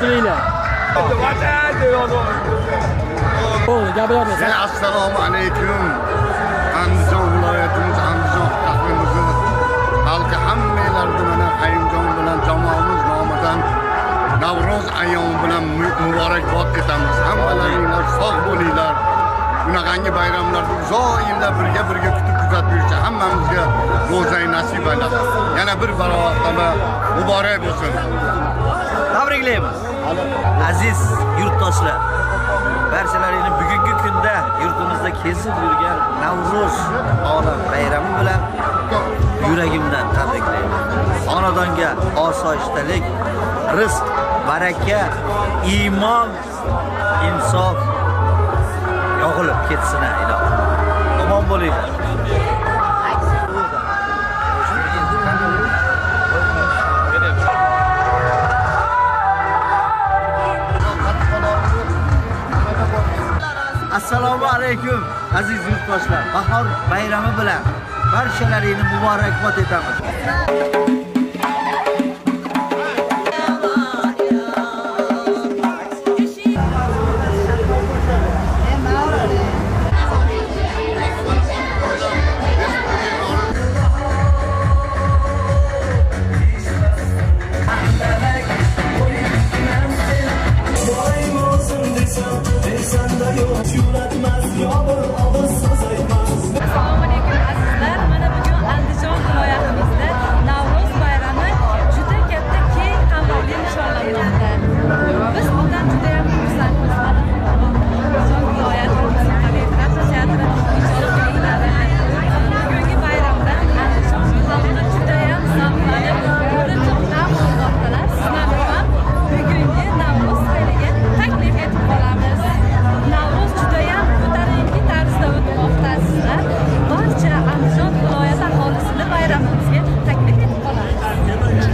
qilinglar. Bo'ldi, gapiramiz. Assalomu alaykum. Andijon viloyatimiz, Andijon qahrimizni xalqi hammanglarni mana Qayumjon bilan jamoamiz nomidan Navro'z ayyomi bilan muborakbod etamiz. Hammalaringlar sog' bo'linglar. Bunaqangi bayramlarni uzoq yillar birga kutib kuzatib yursa hammamizga ro'zay nasib aylasin. Yana bir barobatnoma muborak bo'lsin. Tabriklaymiz. Aziz yurtdoshlar, barchalaringizni bugungi kunda yurtimizda kesib yurgan Navro'z olam bayrami bilan yuragimdan tabriklayman. Xonadonga osoyishtalik, rizq, baraka, iymon, insof yog'ilib ketsin ilohim. Omon bo'linglar. Assalomu alaykum aziz yurtdoshlar. Bahor bayrami bilan barchalaringizni muborakbod etamiz. Assalomu alaykum azizlar. Mana bugun Andijon viloyatimizda Navro'z bayrami juda katta keng qamrovli nishonlanmoqda. Biz bundan juda ham xursandmiz. Andijon viloyatimizning teatri bugungi bayramda Andijon xalqi juda ham zavqlanib, ko'rib olmoqdalar. Sizlarni ham bugungi Navro'z sayliga taklif etib qolamiz. Navro'z juda ham ko'tarinki tarzda o'tmoqda azizlar. Barcha Andijon viloyati aholisini bayramimizga taklif etib qolamiz.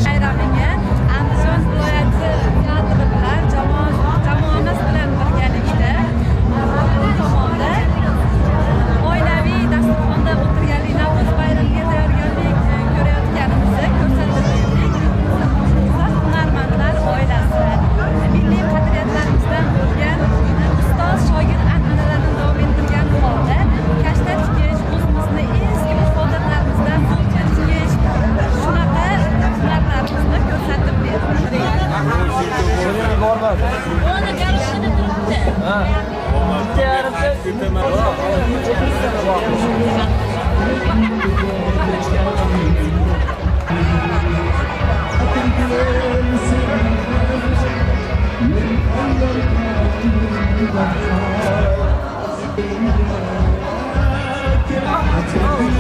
Bayramiga Andijon viloyati teatri bilan jamoamiz bilan birgalikda tomonda oilaviy dasturxonda o'tirganlik, Navro'z bayramiga tayyorgarlik ko'rayotganimizni ko'rsatib berdik. Hunarmandlar oilasi milliy qadriyatlarimizdan bo'lgan ustoz shogird an'analarini davom ettirgan holda kashta tikish, o'zimizni eski odatlarimizdan bo'lcha tikish, shunaqa hunarlarimizni ko'rsatib berdik. Thank you.